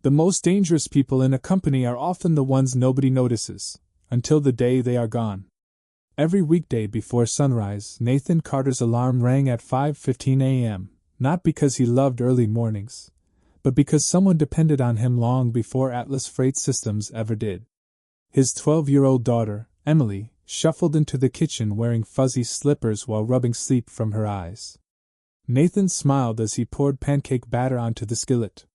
The most dangerous people in a company are often the ones nobody notices, until the day they are gone. Every weekday before sunrise, Nathan Carter's alarm rang at 5:15 a.m., not because he loved early mornings, but because someone depended on him long before Atlas Freight Systems ever did. His 12-year-old daughter, Emily, shuffled into the kitchen wearing fuzzy slippers while rubbing sleep from her eyes. Nathan smiled as he poured pancake batter onto the skillet.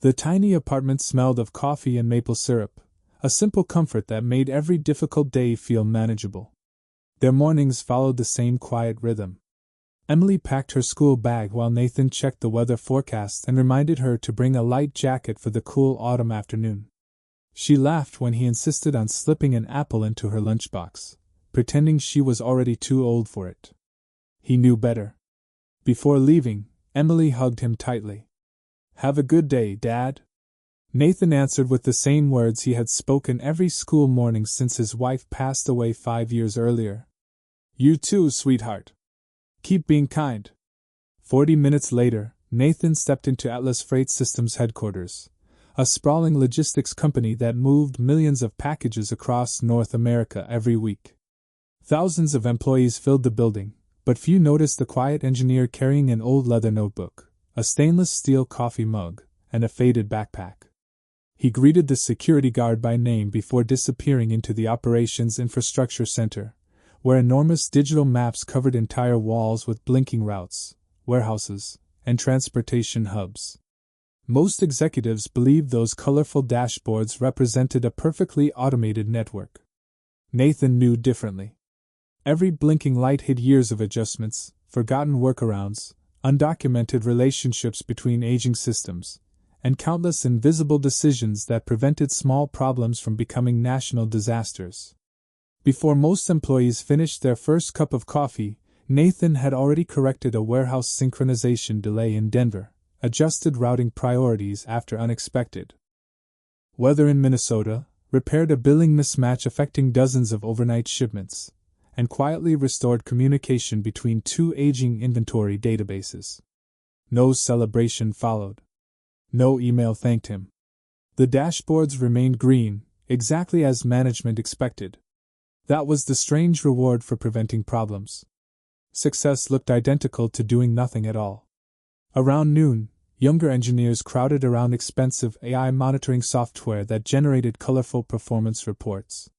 The tiny apartment smelled of coffee and maple syrup, a simple comfort that made every difficult day feel manageable. Their mornings followed the same quiet rhythm. Emily packed her school bag while Nathan checked the weather forecast and reminded her to bring a light jacket for the cool autumn afternoon. She laughed when he insisted on slipping an apple into her lunchbox, pretending she was already too old for it. He knew better. Before leaving, Emily hugged him tightly. "Have a good day, Dad." Nathan answered with the same words he had spoken every school morning since his wife passed away 5 years earlier. "You too, sweetheart. Keep being kind." 40 minutes later, Nathan stepped into Atlas Freight Systems headquarters, a sprawling logistics company that moved millions of packages across North America every week. Thousands of employees filled the building, but few noticed the quiet engineer carrying an old leather notebook, a stainless steel coffee mug, and a faded backpack. He greeted the security guard by name before disappearing into the Operations Infrastructure Center, where enormous digital maps covered entire walls with blinking routes, warehouses, and transportation hubs. Most executives believed those colorful dashboards represented a perfectly automated network. Nathan knew differently. Every blinking light hid years of adjustments, forgotten workarounds, undocumented relationships between aging systems, and countless invisible decisions that prevented small problems from becoming national disasters. Before most employees finished their first cup of coffee, Nathan had already corrected a warehouse synchronization delay in Denver, adjusted routing priorities after unexpected weather in Minnesota, repaired a billing mismatch affecting dozens of overnight shipments, and quietly restored communication between two aging inventory databases. No celebration followed. No email thanked him. The dashboards remained green, exactly as management expected. That was the strange reward for preventing problems. Success looked identical to doing nothing at all. Around noon, younger engineers crowded around expensive AI monitoring software that generated colorful performance reports.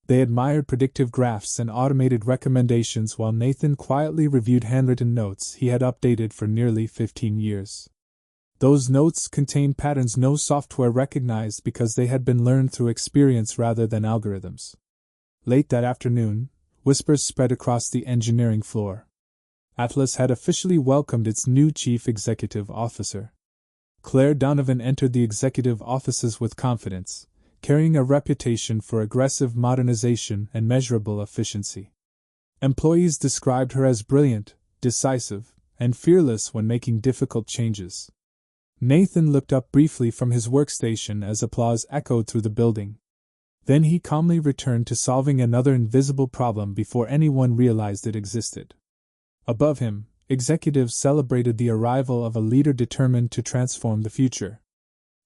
They admired predictive graphs and automated recommendations while Nathan quietly reviewed handwritten notes he had updated for nearly 15 years. Those notes contained patterns no software recognized because they had been learned through experience rather than algorithms. Late that afternoon, whispers spread across the engineering floor. Atlas had officially welcomed its new chief executive officer. Claire Donovan entered the executive offices with confidence, carrying a reputation for aggressive modernization and measurable efficiency. Employees described her as brilliant, decisive, and fearless when making difficult changes. Nathan looked up briefly from his workstation as applause echoed through the building. Then he calmly returned to solving another invisible problem before anyone realized it existed. Above him, executives celebrated the arrival of a leader determined to transform the future.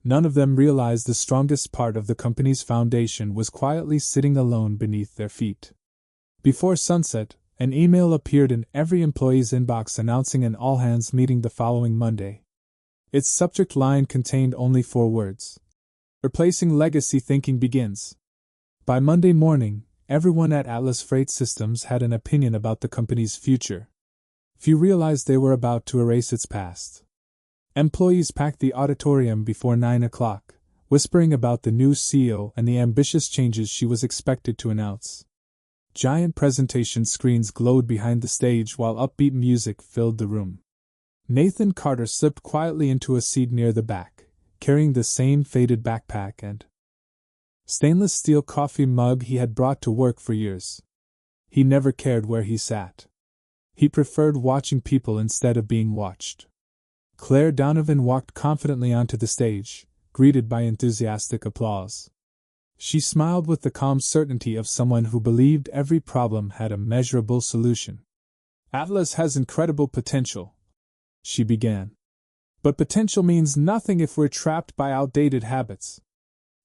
None of them realized the strongest part of the company's foundation was quietly sitting alone beneath their feet. Before sunset, an email appeared in every employee's inbox announcing an all-hands meeting the following Monday. Its subject line contained only 4 words. Replacing legacy thinking begins. By Monday morning, everyone at Atlas Freight Systems had an opinion about the company's future. Few realized they were about to erase its past. Employees packed the auditorium before 9 o'clock, whispering about the new CEO and the ambitious changes she was expected to announce. Giant presentation screens glowed behind the stage while upbeat music filled the room. Nathan Carter slipped quietly into a seat near the back, carrying the same faded backpack and stainless steel coffee mug he had brought to work for years. He never cared where he sat. He preferred watching people instead of being watched. Claire Donovan walked confidently onto the stage, greeted by enthusiastic applause. She smiled with the calm certainty of someone who believed every problem had a measurable solution. "Atlas has incredible potential," she began. But potential means nothing if we're trapped by outdated habits.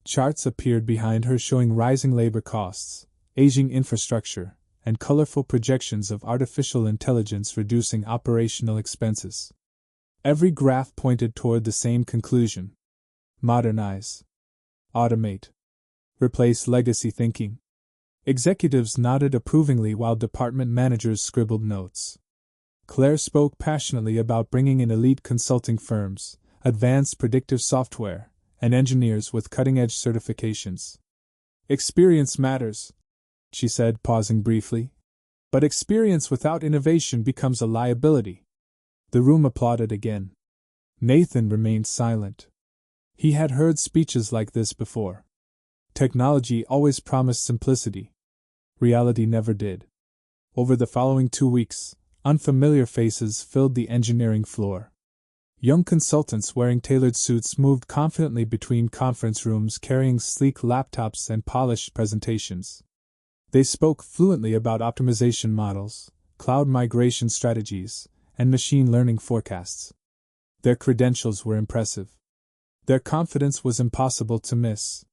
Charts appeared behind her showing rising labor costs, aging infrastructure, and colorful projections of artificial intelligence reducing operational expenses. Every graph pointed toward the same conclusion: modernize, automate, replace legacy thinking. Executives nodded approvingly while department managers scribbled notes. Claire spoke passionately about bringing in elite consulting firms, advanced predictive software, and engineers with cutting-edge certifications. Experience matters, she said, pausing briefly. But experience without innovation becomes a liability. The room applauded again. Nathan remained silent. He had heard speeches like this before. Technology always promised simplicity. Reality never did. Over the following 2 weeks, unfamiliar faces filled the engineering floor. Young consultants wearing tailored suits moved confidently between conference rooms carrying sleek laptops and polished presentations. They spoke fluently about optimization models, cloud migration strategies, and machine learning forecasts. Their credentials were impressive. Their confidence was impossible to miss.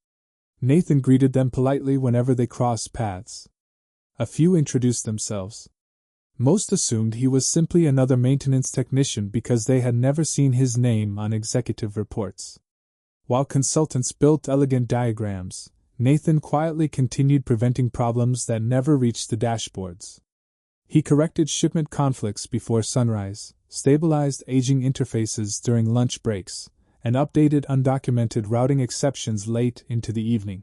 Nathan greeted them politely whenever they crossed paths. A few introduced themselves. Most assumed he was simply another maintenance technician because they had never seen his name on executive reports. While consultants built elegant diagrams, Nathan quietly continued preventing problems that never reached the dashboards. He corrected shipment conflicts before sunrise, stabilized aging interfaces during lunch breaks, and updated undocumented routing exceptions late into the evening.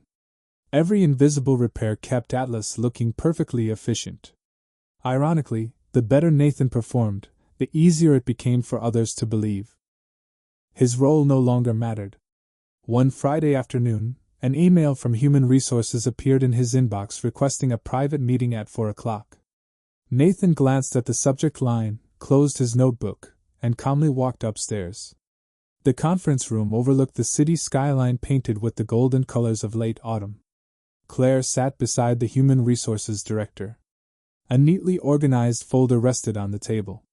Every invisible repair kept Atlas looking perfectly efficient. Ironically, the better Nathan performed, the easier it became for others to believe. His role no longer mattered. One Friday afternoon, an email from Human Resources appeared in his inbox requesting a private meeting at 4 o'clock. Nathan glanced at the subject line, closed his notebook, and calmly walked upstairs. The conference room overlooked the city skyline painted with the golden colors of late autumn. Claire sat beside the Human Resources director. A neatly organized folder rested on the table.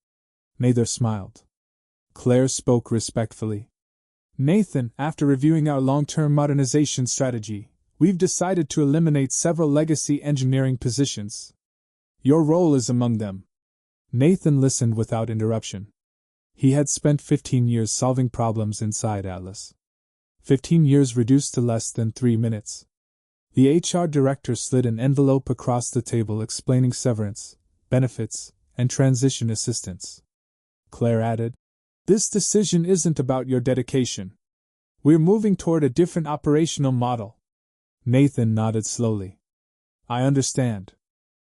Neither smiled. Claire spoke respectfully. Nathan, after reviewing our long-term modernization strategy, we've decided to eliminate several legacy engineering positions. Your role is among them. Nathan listened without interruption. He had spent 15 years solving problems inside Atlas. 15 years reduced to less than 3 minutes. The HR director slid an envelope across the table explaining severance, benefits, and transition assistance. Claire added, "This decision isn't about your dedication. We're moving toward a different operational model." Nathan nodded slowly. "I understand."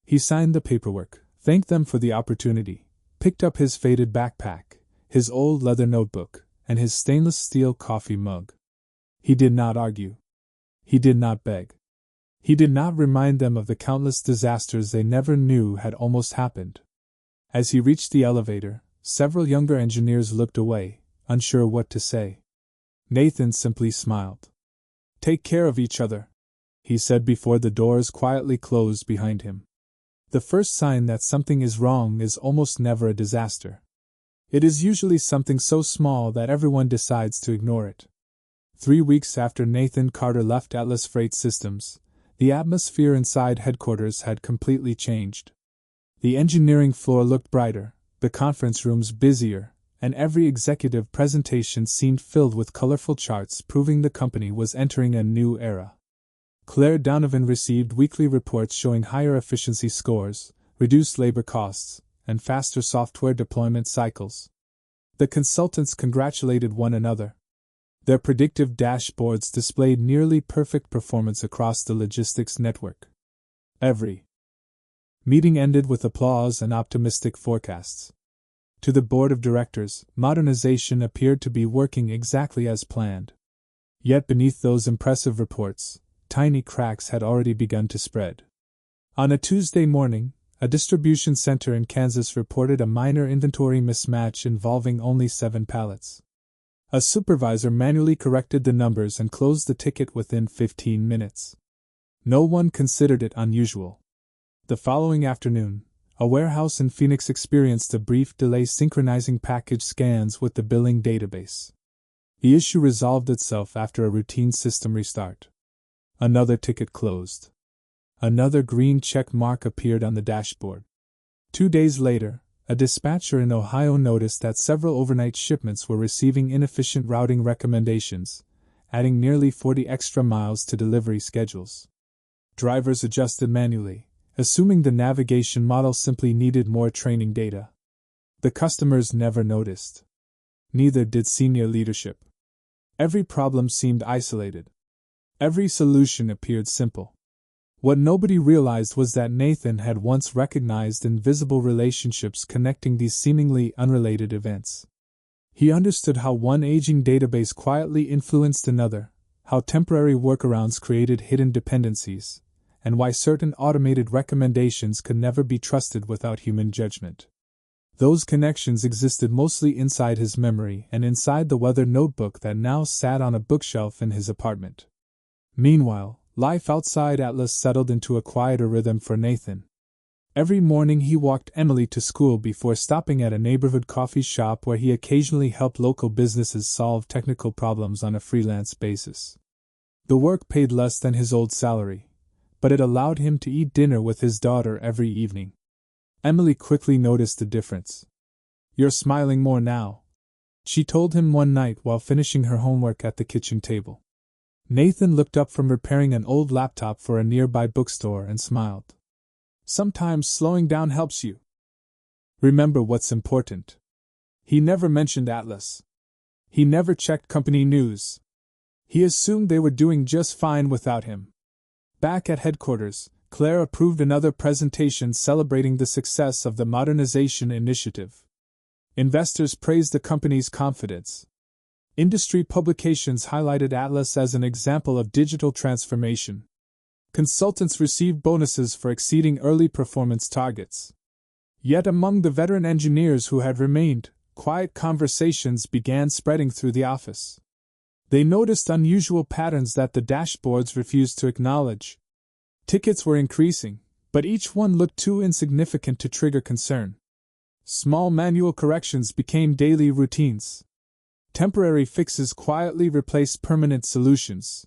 He signed the paperwork, thanked them for the opportunity, picked up his faded backpack, his old leather notebook, and his stainless steel coffee mug. He did not argue. He did not beg. He did not remind them of the countless disasters they never knew had almost happened. As he reached the elevator, several younger engineers looked away, unsure what to say. Nathan simply smiled. "Take care of each other," he said before the doors quietly closed behind him. The first sign that something is wrong is almost never a disaster. It is usually something so small that everyone decides to ignore it. 3 weeks after Nathan Carter left Atlas Freight Systems, the atmosphere inside headquarters had completely changed. The engineering floor looked brighter, the conference rooms busier, and every executive presentation seemed filled with colorful charts proving the company was entering a new era. Claire Donovan received weekly reports showing higher efficiency scores, reduced labor costs, and faster software deployment cycles. The consultants congratulated one another. Their predictive dashboards displayed nearly perfect performance across the logistics network. Every meeting ended with applause and optimistic forecasts. To the board of directors, modernization appeared to be working exactly as planned. Yet beneath those impressive reports, tiny cracks had already begun to spread. On a Tuesday morning, a distribution center in Kansas reported a minor inventory mismatch involving only 7 pallets. A supervisor manually corrected the numbers and closed the ticket within 15 minutes. No one considered it unusual. The following afternoon, A warehouse in Phoenix experienced a brief delay synchronizing package scans with the billing database. The issue resolved itself after a routine system restart. Another ticket closed. Another green check mark appeared on the dashboard. 2 days later, a dispatcher in Ohio noticed that several overnight shipments were receiving inefficient routing recommendations, adding nearly 40 extra miles to delivery schedules. Drivers adjusted manually, assuming the navigation model simply needed more training data. The customers never noticed. Neither did senior leadership. Every problem seemed isolated. Every solution appeared simple. What nobody realized was that Nathan had once recognized invisible relationships connecting these seemingly unrelated events. He understood how one aging database quietly influenced another, how temporary workarounds created hidden dependencies, and why certain automated recommendations could never be trusted without human judgment. Those connections existed mostly inside his memory and inside the weather notebook that now sat on a bookshelf in his apartment. Meanwhile, life outside Atlas settled into a quieter rhythm for Nathan. Every morning he walked Emily to school before stopping at a neighborhood coffee shop where he occasionally helped local businesses solve technical problems on a freelance basis. The work paid less than his old salary, but it allowed him to eat dinner with his daughter every evening. Emily quickly noticed the difference. "You're smiling more now," she told him one night while finishing her homework at the kitchen table. Nathan looked up from repairing an old laptop for a nearby bookstore and smiled. "Sometimes slowing down helps you remember what's important." He never mentioned Atlas. He never checked company news. He assumed they were doing just fine without him. Back at headquarters, Claire approved another presentation celebrating the success of the modernization initiative. Investors praised the company's confidence. Industry publications highlighted Atlas as an example of digital transformation. Consultants received bonuses for exceeding early performance targets. Yet among the veteran engineers who had remained, quiet conversations began spreading through the office. They noticed unusual patterns that the dashboards refused to acknowledge. Tickets were increasing, but each one looked too insignificant to trigger concern. Small manual corrections became daily routines. Temporary fixes quietly replaced permanent solutions.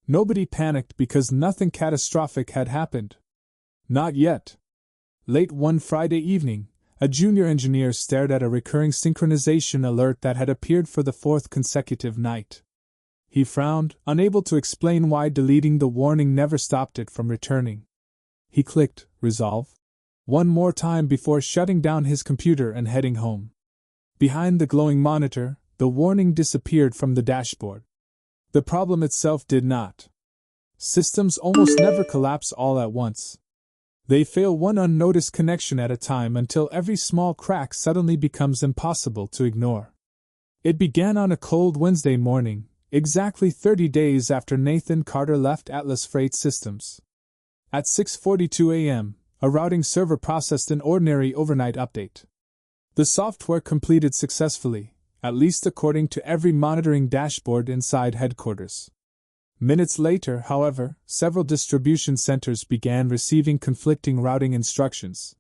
Nobody panicked because nothing catastrophic had happened. Not yet. Late one Friday evening, a junior engineer stared at a recurring synchronization alert that had appeared for the 4th consecutive night. He frowned, unable to explain why deleting the warning never stopped it from returning. He clicked Resolve one more time before shutting down his computer and heading home. Behind the glowing monitor, the warning disappeared from the dashboard. The problem itself did not. Systems almost never collapse all at once. They fail one unnoticed connection at a time until every small crack suddenly becomes impossible to ignore. It began on a cold Wednesday morning, exactly 30 days after Nathan Carter left Atlas Freight Systems. At 6:42 a.m., a routing server processed an ordinary overnight update. The software completed successfully, at least according to every monitoring dashboard inside headquarters. Minutes later, however, several distribution centers began receiving conflicting routing instructions.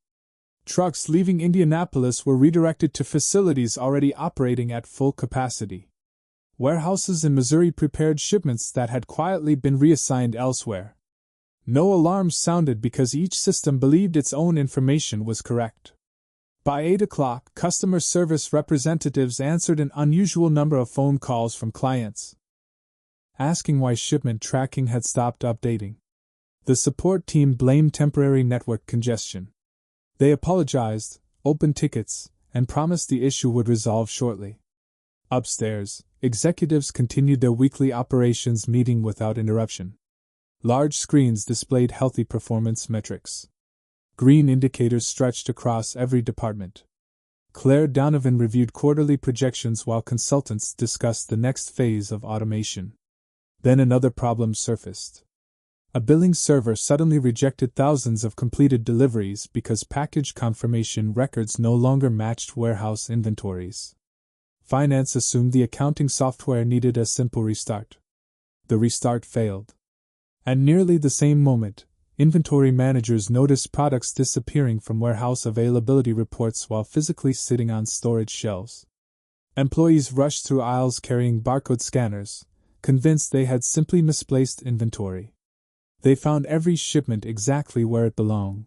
Trucks leaving Indianapolis were redirected to facilities already operating at full capacity. Warehouses in Missouri prepared shipments that had quietly been reassigned elsewhere. No alarms sounded because each system believed its own information was correct. By 8 o'clock, customer service representatives answered an unusual number of phone calls from clients, asking why shipment tracking had stopped updating. The support team blamed temporary network congestion. They apologized, opened tickets, and promised the issue would resolve shortly. Upstairs, executives continued their weekly operations meeting without interruption. Large screens displayed healthy performance metrics. Green indicators stretched across every department. Claire Donovan reviewed quarterly projections while consultants discussed the next phase of automation. Then another problem surfaced. A billing server suddenly rejected thousands of completed deliveries because package confirmation records no longer matched warehouse inventories. Finance assumed the accounting software needed a simple restart. The restart failed. At nearly the same moment, Inventory managers noticed products disappearing from warehouse availability reports while physically sitting on storage shelves. Employees rushed through aisles carrying barcode scanners, convinced they had simply misplaced inventory. They found every shipment exactly where it belonged.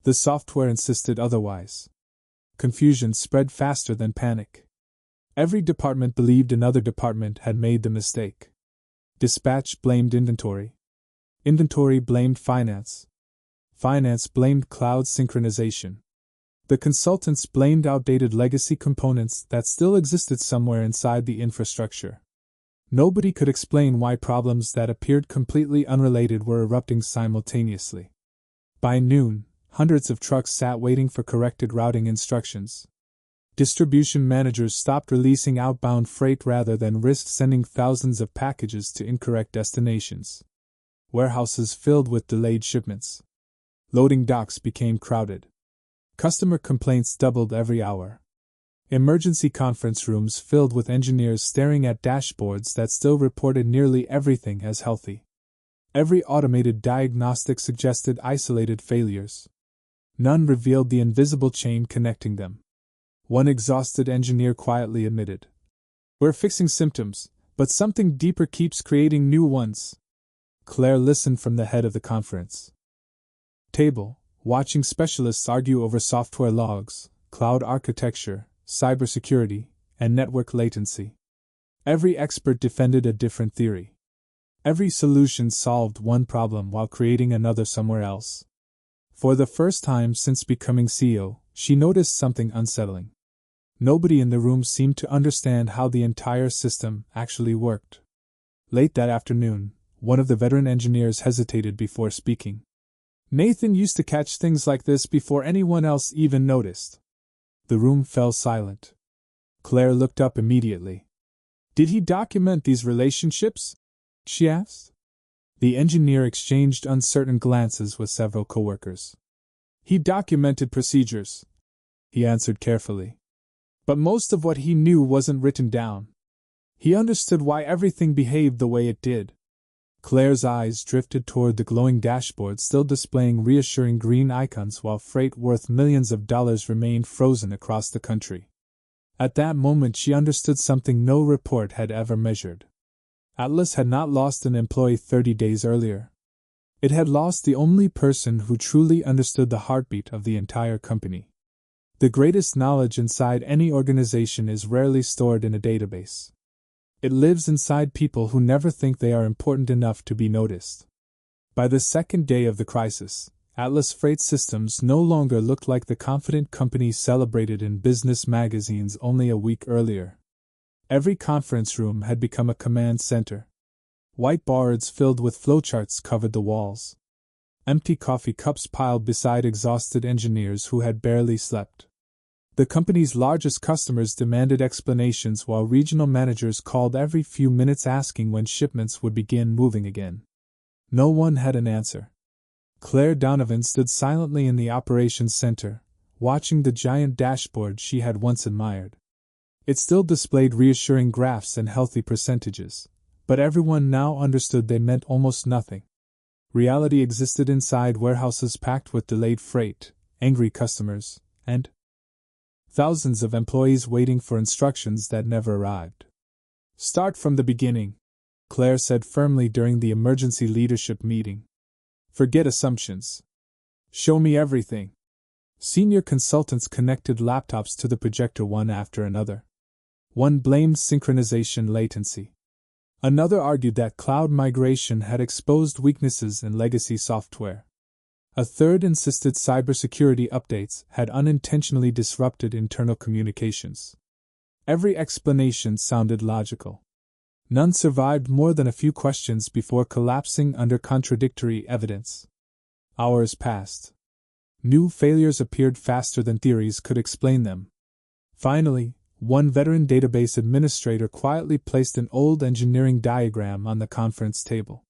The software insisted otherwise. Confusion spread faster than panic. Every department believed another department had made the mistake. Dispatch blamed inventory. Inventory blamed finance. Finance blamed cloud synchronization. The consultants blamed outdated legacy components that still existed somewhere inside the infrastructure. Nobody could explain why problems that appeared completely unrelated were erupting simultaneously. By noon, hundreds of trucks sat waiting for corrected routing instructions. Distribution managers stopped releasing outbound freight rather than risk sending thousands of packages to incorrect destinations. Warehouses filled with delayed shipments. Loading docks became crowded. Customer complaints doubled every hour. Emergency conference rooms filled with engineers staring at dashboards that still reported nearly everything as healthy. Every automated diagnostic suggested isolated failures. None revealed the invisible chain connecting them. One exhausted engineer quietly admitted, "We're fixing symptoms, but something deeper keeps creating new ones." Claire listened from the head of the conference table, watching specialists argue over software logs, cloud architecture, cybersecurity, and network latency. Every expert defended a different theory. Every solution solved one problem while creating another somewhere else. For the first time since becoming CEO, she noticed something unsettling. Nobody in the room seemed to understand how the entire system actually worked. Late that afternoon, one of the veteran engineers hesitated before speaking. "Nathan used to catch things like this before anyone else even noticed." The room fell silent. Claire looked up immediately. "Did he document these relationships?" she asked. The engineer exchanged uncertain glances with several coworkers. "He documented procedures," he answered carefully. "But most of what he knew wasn't written down. He understood why everything behaved the way it did." Claire's eyes drifted toward the glowing dashboard still displaying reassuring green icons while freight worth millions of dollars remained frozen across the country. At that moment she understood something no report had ever measured. Atlas had not lost an employee 30 days earlier. It had lost the only person who truly understood the heartbeat of the entire company. The greatest knowledge inside any organization is rarely stored in a database. It lives inside people who never think they are important enough to be noticed. By the second day of the crisis, Atlas Freight Systems no longer looked like the confident company celebrated in business magazines only a week earlier. Every conference room had become a command center. Whiteboards filled with flowcharts covered the walls. Empty coffee cups piled beside exhausted engineers who had barely slept. The company's largest customers demanded explanations while regional managers called every few minutes asking when shipments would begin moving again. No one had an answer. Claire Donovan stood silently in the operations center, watching the giant dashboard she had once admired. It still displayed reassuring graphs and healthy percentages, but everyone now understood they meant almost nothing. Reality existed inside warehouses packed with delayed freight, angry customers, and thousands of employees waiting for instructions that never arrived. "Start from the beginning," Claire said firmly during the emergency leadership meeting. "Forget assumptions. Show me everything." Senior consultants connected laptops to the projector one after another. One blamed synchronization latency. Another argued that cloud migration had exposed weaknesses in legacy software. A third insisted cybersecurity updates had unintentionally disrupted internal communications. Every explanation sounded logical. None survived more than a few questions before collapsing under contradictory evidence. Hours passed. New failures appeared faster than theories could explain them. Finally, one veteran database administrator quietly placed an old engineering diagram on the conference table.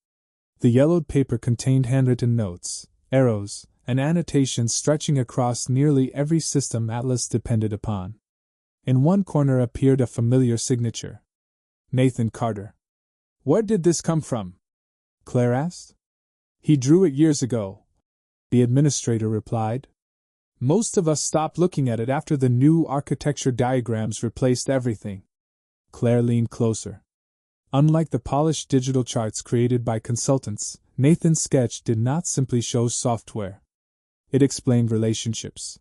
The yellowed paper contained handwritten notes, arrows, and annotations stretching across nearly every system Atlas depended upon. In one corner appeared a familiar signature. Nathan Carter. "Where did this come from?" Claire asked. "He drew it years ago, the administrator replied. Most of us stopped looking at it after the new architecture diagrams replaced everything. Claire leaned closer. Unlike the polished digital charts created by consultants, Nathan's sketch did not simply show software. It explained relationships.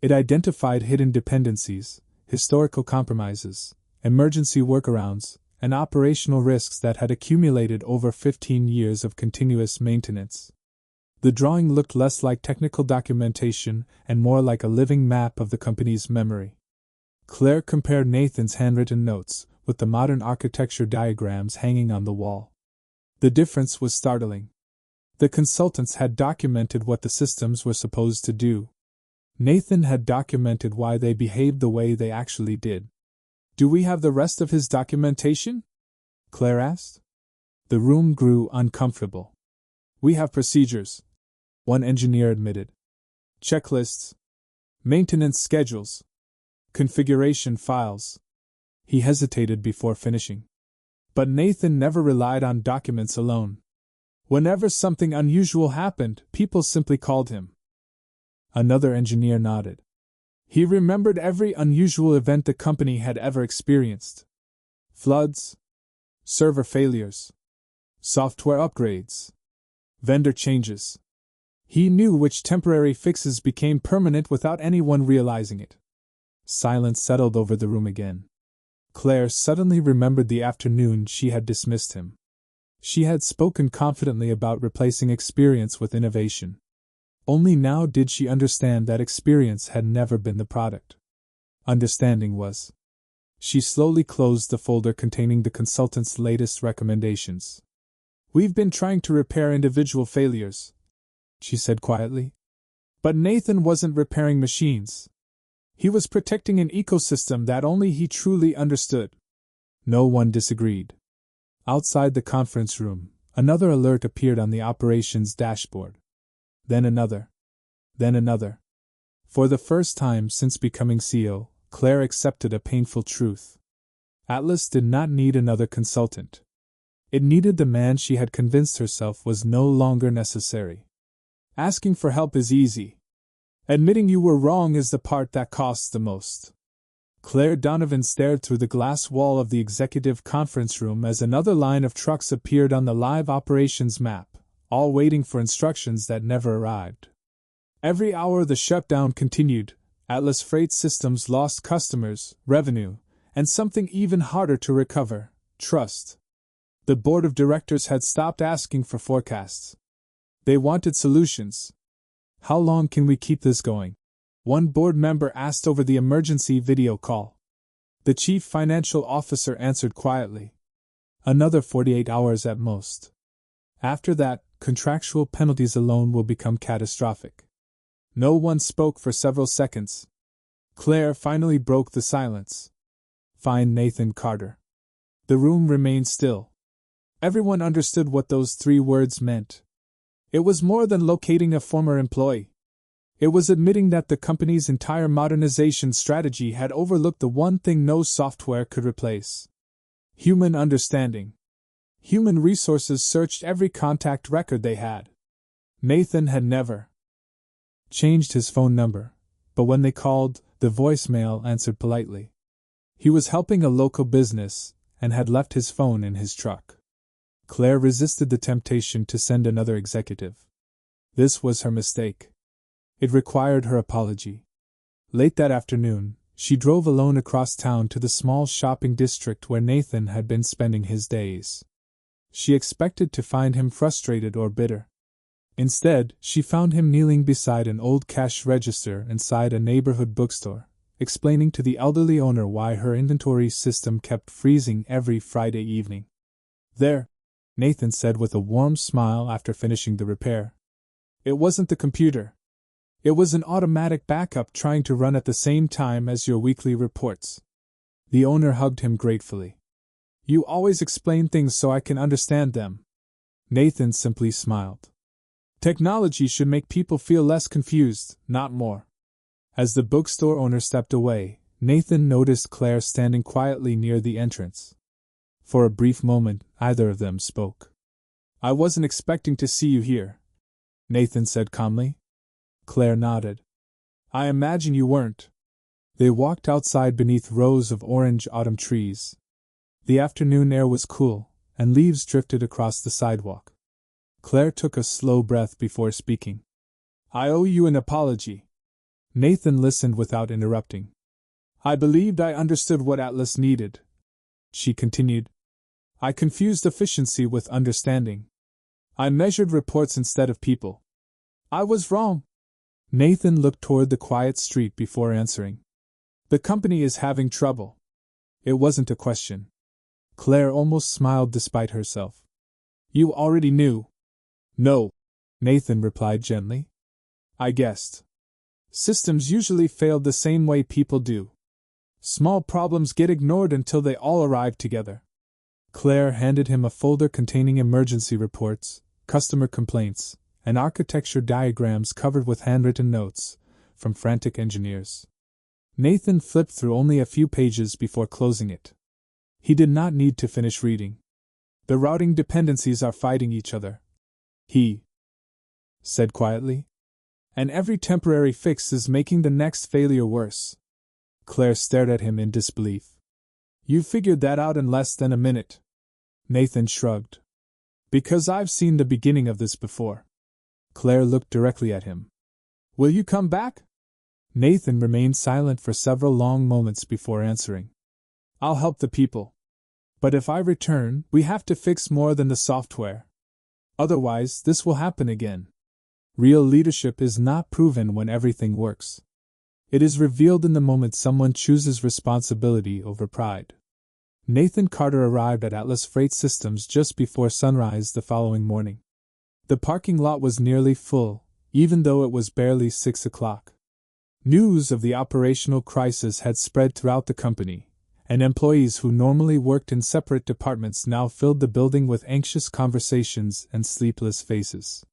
It identified hidden dependencies, historical compromises, emergency workarounds, and operational risks that had accumulated over 15 years of continuous maintenance. The drawing looked less like technical documentation and more like a living map of the company's memory. Claire compared Nathan's handwritten notes with the modern architecture diagrams hanging on the wall. The difference was startling. The consultants had documented what the systems were supposed to do. Nathan had documented why they behaved the way they actually did. "Do we have the rest of his documentation?" Claire asked. The room grew uncomfortable. "We have procedures," one engineer admitted. "Checklists, maintenance schedules, configuration files." He hesitated before finishing. But Nathan never relied on documents alone. Whenever something unusual happened, people simply called him. Another engineer nodded. He remembered every unusual event the company had ever experienced. Floods, server failures, software upgrades, vendor changes. He knew which temporary fixes became permanent without anyone realizing it. Silence settled over the room again. Claire suddenly remembered the afternoon she had dismissed him. She had spoken confidently about replacing experience with innovation. Only now did she understand that experience had never been the product. Understanding was. She slowly closed the folder containing the consultant's latest recommendations. "We've been trying to repair individual failures," she said quietly. But Nathan wasn't repairing machines. He was protecting an ecosystem that only he truly understood. No one disagreed. Outside the conference room, another alert appeared on the operations dashboard. Then another. Then another. For the first time since becoming CEO, Claire accepted a painful truth. Atlas did not need another consultant. It needed the man she had convinced herself was no longer necessary. Asking for help is easy. Admitting you were wrong is the part that costs the most. Claire Donovan stared through the glass wall of the executive conference room as another line of trucks appeared on the live operations map, all waiting for instructions that never arrived. Every hour the shutdown continued, Atlas Freight Systems lost customers, revenue, and something even harder to recover, trust. The board of directors had stopped asking for forecasts. They wanted solutions. "How long can we keep this going?" one board member asked over the emergency video call. The chief financial officer answered quietly. "Another 48 hours at most. After that, contractual penalties alone will become catastrophic." No one spoke for several seconds. Claire finally broke the silence. "Find Nathan Carter." The room remained still. Everyone understood what those 3 words meant. It was more than locating a former employee. It was admitting that the company's entire modernization strategy had overlooked the one thing no software could replace: human understanding. Human resources searched every contact record they had. Nathan had never changed his phone number, but when they called, the voicemail answered politely. He was helping a local business and had left his phone in his truck. Claire resisted the temptation to send another executive. This was her mistake. It required her apology. Late that afternoon, she drove alone across town to the small shopping district where Nathan had been spending his days. She expected to find him frustrated or bitter. Instead, she found him kneeling beside an old cash register inside a neighborhood bookstore, explaining to the elderly owner why her inventory system kept freezing every Friday evening. "There," Nathan said with a warm smile after finishing the repair. "It wasn't the computer. It was an automatic backup trying to run at the same time as your weekly reports." The owner hugged him gratefully. "You always explain things so I can understand them." Nathan simply smiled. Technology should make people feel less confused, not more. As the bookstore owner stepped away, Nathan noticed Claire standing quietly near the entrance. For a brief moment, neither of them spoke. "I wasn't expecting to see you here," Nathan said calmly. Claire nodded. I imagine you weren't. They walked outside beneath rows of orange autumn trees. The afternoon air was cool, and leaves drifted across the sidewalk. Claire took a slow breath before speaking. I owe you an apology. Nathan listened without interrupting. I believed I understood what Atlas needed. She continued. I confused efficiency with understanding. I measured reports instead of people. I was wrong. Nathan looked toward the quiet street before answering. The company is having trouble. It wasn't a question. Claire almost smiled despite herself. You already knew. No, Nathan replied gently. I guessed. Systems usually fail the same way people do. Small problems get ignored until they all arrive together. Claire handed him a folder containing emergency reports, customer complaints, and architecture diagrams covered with handwritten notes from frantic engineers. Nathan flipped through only a few pages before closing it. He did not need to finish reading. The routing dependencies are fighting each other, he said quietly. And every temporary fix is making the next failure worse. Claire stared at him in disbelief. You figured that out in less than a minute. Nathan shrugged. Because I've seen the beginning of this before. Claire looked directly at him. Will you come back? Nathan remained silent for several long moments before answering. I'll help the people. But if I return, we have to fix more than the software. Otherwise, this will happen again. Real leadership is not proven when everything works. It is revealed in the moment someone chooses responsibility over pride. Nathan Carter arrived at Atlas Freight Systems just before sunrise the following morning. The parking lot was nearly full, even though it was barely 6 o'clock. News of the operational crisis had spread throughout the company, and employees who normally worked in separate departments now filled the building with anxious conversations and sleepless faces.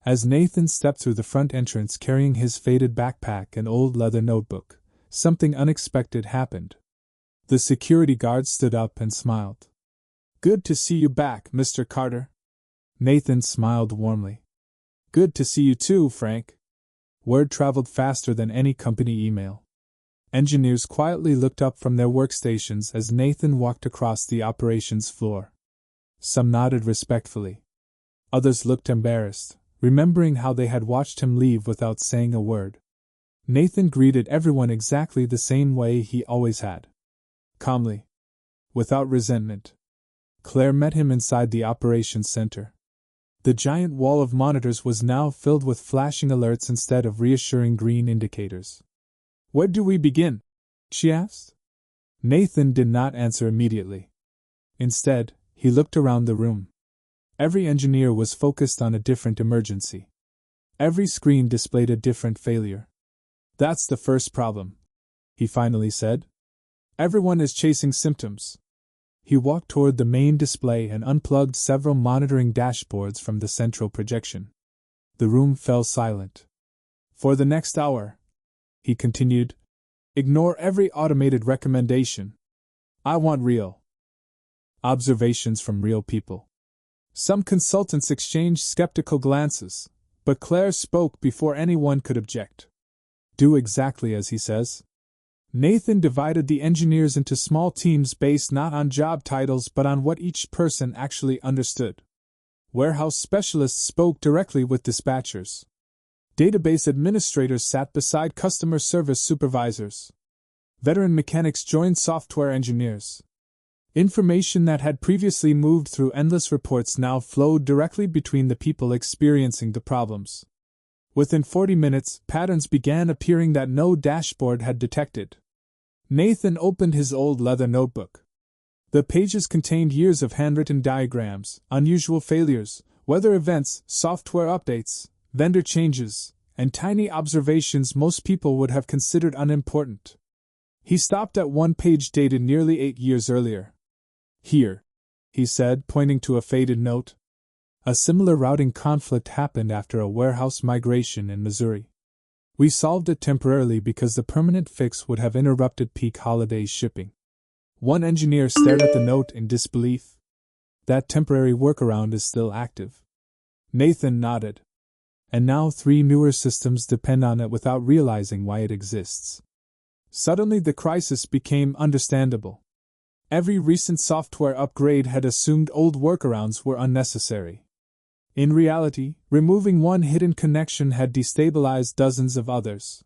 As Nathan stepped through the front entrance carrying his faded backpack and old leather notebook, something unexpected happened. The security guard stood up and smiled. Good to see you back, Mr. Carter. Nathan smiled warmly. Good to see you too, Frank. Word traveled faster than any company email. Engineers quietly looked up from their workstations as Nathan walked across the operations floor. Some nodded respectfully. Others looked embarrassed, remembering how they had watched him leave without saying a word. Nathan greeted everyone exactly the same way he always had. Calmly. Without resentment. Claire met him inside the operations center. The giant wall of monitors was now filled with flashing alerts instead of reassuring green indicators. Where do we begin? She asked. Nathan did not answer immediately. Instead, he looked around the room. Every engineer was focused on a different emergency. Every screen displayed a different failure. That's the first problem, he finally said. Everyone is chasing symptoms. He walked toward the main display and unplugged several monitoring dashboards from the central projection. The room fell silent. For the next hour, he continued, ignore every automated recommendation. I want real observations from real people. Some consultants exchanged skeptical glances, but Claire spoke before anyone could object. Do exactly as he says. Nathan divided the engineers into small teams based not on job titles but on what each person actually understood. Warehouse specialists spoke directly with dispatchers. Database administrators sat beside customer service supervisors. Veteran mechanics joined software engineers. Information that had previously moved through endless reports now flowed directly between the people experiencing the problems. Within 40 minutes, patterns began appearing that no dashboard had detected. Nathan opened his old leather notebook. The pages contained years of handwritten diagrams, unusual failures, weather events, software updates, vendor changes, and tiny observations most people would have considered unimportant. He stopped at one page dated nearly 8 years earlier. Here, he said, pointing to a faded note. A similar routing conflict happened after a warehouse migration in Missouri. We solved it temporarily because the permanent fix would have interrupted peak holiday shipping. One engineer stared at the note in disbelief. That temporary workaround is still active. Nathan nodded. and now 3 newer systems depend on it without realizing why it exists. Suddenly the crisis became understandable. Every recent software upgrade had assumed old workarounds were unnecessary. In reality, removing one hidden connection had destabilized dozens of others.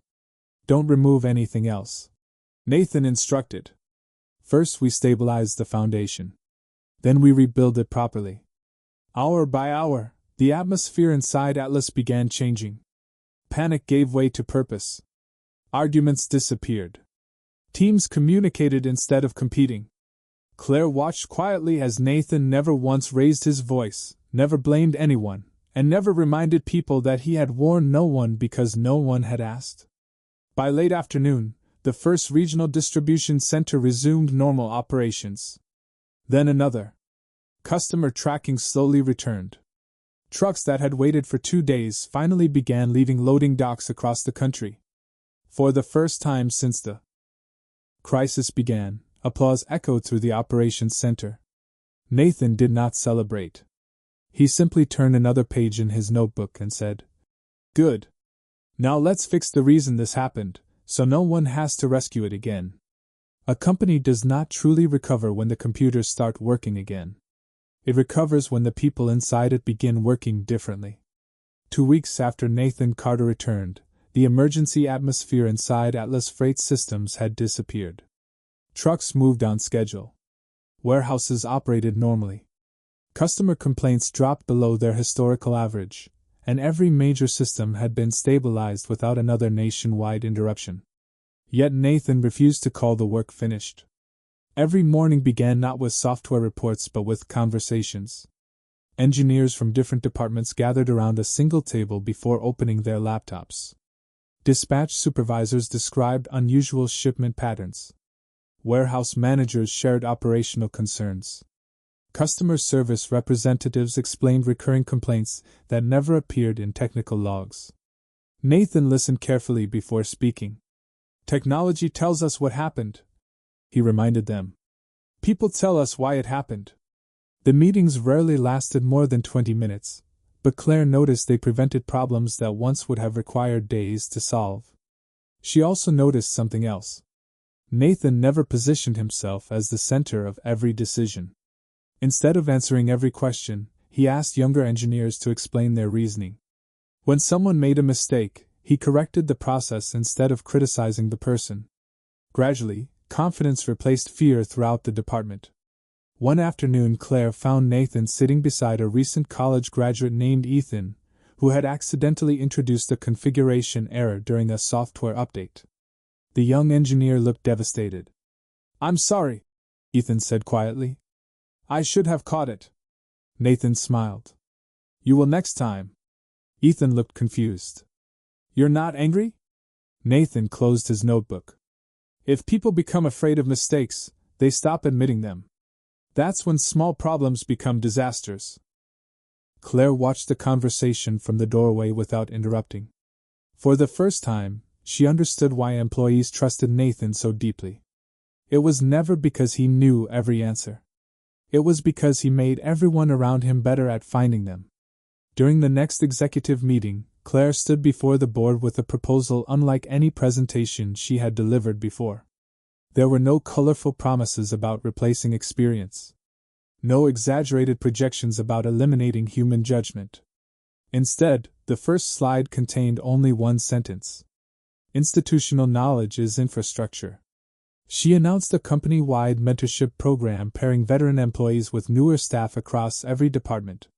Don't remove anything else, Nathan instructed. First we stabilize the foundation. Then we rebuild it properly. Hour by hour, the atmosphere inside Atlas began changing. Panic gave way to purpose. Arguments disappeared. Teams communicated instead of competing. Claire watched quietly as Nathan never once raised his voice, never blamed anyone, and never reminded people that he had warned no one because no one had asked. By late afternoon, the first regional distribution center resumed normal operations. Then another. Customer tracking slowly returned. Trucks that had waited for 2 days finally began leaving loading docks across the country. For the first time since the crisis began, applause echoed through the operations center. Nathan did not celebrate. He simply turned another page in his notebook and said, "Good. Now let's fix the reason this happened, so no one has to rescue it again." A company does not truly recover when the computers start working again. It recovers when the people inside it begin working differently. 2 weeks after Nathan Carter returned, the emergency atmosphere inside Atlas Freight Systems had disappeared. Trucks moved on schedule. Warehouses operated normally. Customer complaints dropped below their historical average, and every major system had been stabilized without another nationwide interruption. Yet Nathan refused to call the work finished. Every morning began not with software reports but with conversations. Engineers from different departments gathered around a single table before opening their laptops. Dispatch supervisors described unusual shipment patterns. Warehouse managers shared operational concerns. Customer service representatives explained recurring complaints that never appeared in technical logs. Nathan listened carefully before speaking. "Technology tells us what happened," he reminded them. "People tell us why it happened." The meetings rarely lasted more than 20 minutes, but Claire noticed they prevented problems that once would have required days to solve. She also noticed something else. Nathan never positioned himself as the center of every decision. Instead of answering every question, he asked younger engineers to explain their reasoning. When someone made a mistake, he corrected the process instead of criticizing the person. Gradually, confidence replaced fear throughout the department. One afternoon, Claire found Nathan sitting beside a recent college graduate named Ethan, who had accidentally introduced a configuration error during a software update. The young engineer looked devastated. "I'm sorry," Ethan said quietly. "I should have caught it." Nathan smiled. "You will next time." Ethan looked confused. "You're not angry?" Nathan closed his notebook. "If people become afraid of mistakes, they stop admitting them. That's when small problems become disasters." Claire watched the conversation from the doorway without interrupting. For the first time, she understood why employees trusted Nathan so deeply. It was never because he knew every answer. It was because he made everyone around him better at finding them. During the next executive meeting, Claire stood before the board with a proposal unlike any presentation she had delivered before. There were no colorful promises about replacing experience. No exaggerated projections about eliminating human judgment. Instead, the first slide contained only one sentence. Institutional knowledge is infrastructure. She announced a company-wide mentorship program pairing veteran employees with newer staff across every department.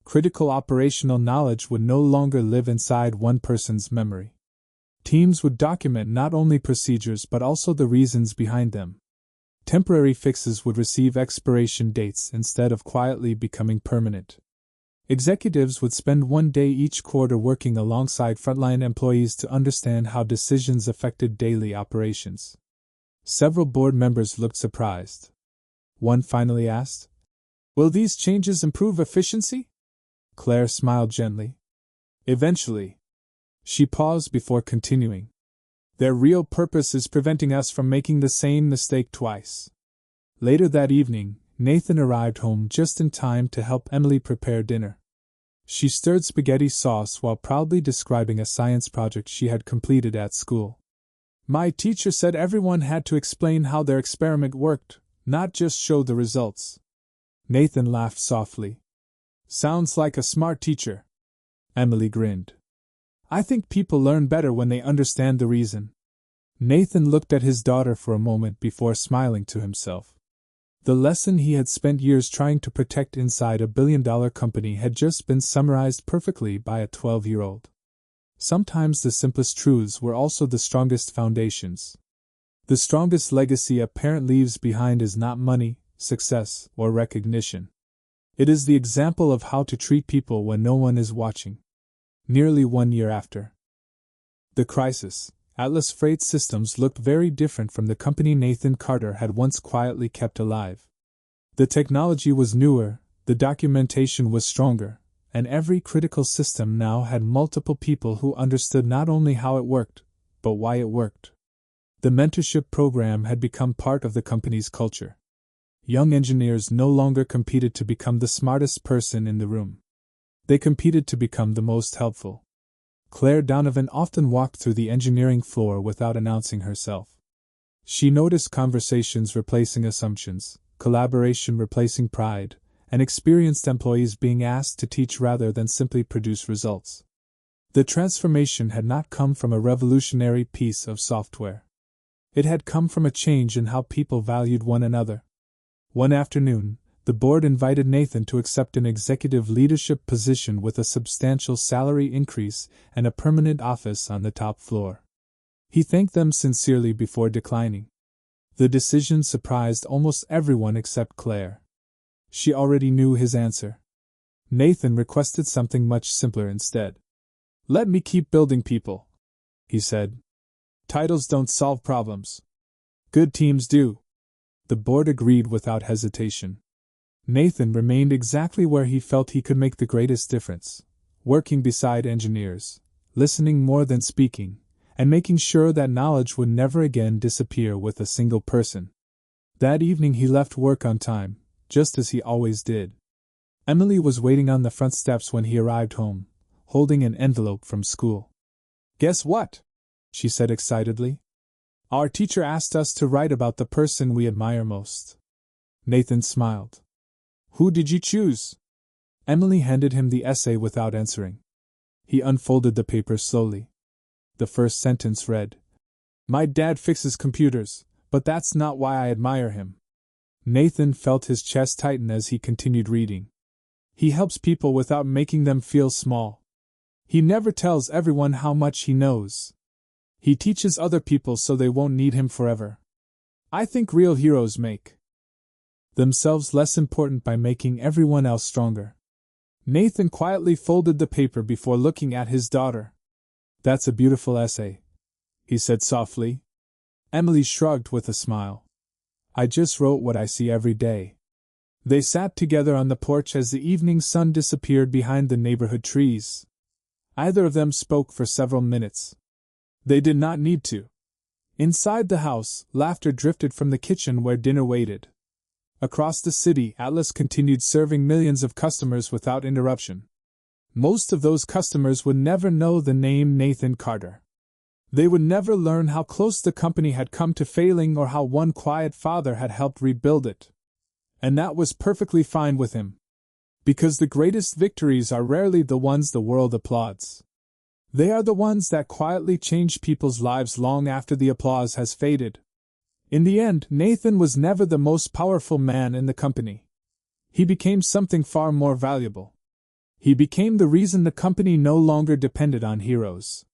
Critical operational knowledge would no longer live inside one person's memory. Teams would document not only procedures but also the reasons behind them. Temporary fixes would receive expiration dates instead of quietly becoming permanent. Executives would spend 1 day each quarter working alongside frontline employees to understand how decisions affected daily operations. Several board members looked surprised. One finally asked, "Will these changes improve efficiency?" Claire smiled gently. "Eventually." She paused before continuing. "Their real purpose is preventing us from making the same mistake twice." Later that evening, Nathan arrived home just in time to help Emily prepare dinner. She stirred spaghetti sauce while proudly describing a science project she had completed at school. My teacher said everyone had to explain how their experiment worked, not just show the results. Nathan laughed softly. Sounds like a smart teacher. Emily grinned. I think people learn better when they understand the reason. Nathan looked at his daughter for a moment before smiling to himself. The lesson he had spent years trying to protect inside a billion-dollar company had just been summarized perfectly by a 12-year-old. Sometimes the simplest truths were also the strongest foundations. The strongest legacy a parent leaves behind is not money, success, or recognition. It is the example of how to treat people when no one is watching. Nearly 1 year after the crisis, Atlas Freight Systems looked very different from the company Nathan Carter had once quietly kept alive. The technology was newer, the documentation was stronger, and every critical system now had multiple people who understood not only how it worked, but why it worked. The mentorship program had become part of the company's culture. Young engineers no longer competed to become the smartest person in the room. They competed to become the most helpful. Claire Donovan often walked through the engineering floor without announcing herself. She noticed conversations replacing assumptions, collaboration replacing pride, and experienced employees being asked to teach rather than simply produce results. The transformation had not come from a revolutionary piece of software. It had come from a change in how people valued one another. One afternoon, the board invited Nathan to accept an executive leadership position with a substantial salary increase and a permanent office on the top floor. He thanked them sincerely before declining. The decision surprised almost everyone except Claire. She already knew his answer. Nathan requested something much simpler instead. "Let me keep building people," he said. "Titles don't solve problems. Good teams do." The board agreed without hesitation. Nathan remained exactly where he felt he could make the greatest difference, working beside engineers, listening more than speaking, and making sure that knowledge would never again disappear with a single person. That evening he left work on time, just as he always did. Emily was waiting on the front steps when he arrived home, holding an envelope from school. "Guess what?" she said excitedly. "Our teacher asked us to write about the person we admire most." Nathan smiled. "Who did you choose?" Emily handed him the essay without answering. He unfolded the paper slowly. The first sentence read, "My dad fixes computers, but that's not why I admire him." Nathan felt his chest tighten as he continued reading. "He helps people without making them feel small. He never tells everyone how much he knows. He teaches other people so they won't need him forever. I think real heroes make themselves less important by making everyone else stronger." Nathan quietly folded the paper before looking at his daughter. "That's a beautiful essay," he said softly. Emily shrugged with a smile. "I just wrote what I see every day." They sat together on the porch as the evening sun disappeared behind the neighborhood trees. Either of them spoke for several minutes. They did not need to. Inside the house, laughter drifted from the kitchen where dinner waited. Across the city, Atlas continued serving millions of customers without interruption. Most of those customers would never know the name Nathan Carter. They would never learn how close the company had come to failing or how one quiet father had helped rebuild it. And that was perfectly fine with him. Because the greatest victories are rarely the ones the world applauds. They are the ones that quietly change people's lives long after the applause has faded. In the end, Nathan was never the most powerful man in the company. He became something far more valuable. He became the reason the company no longer depended on heroes.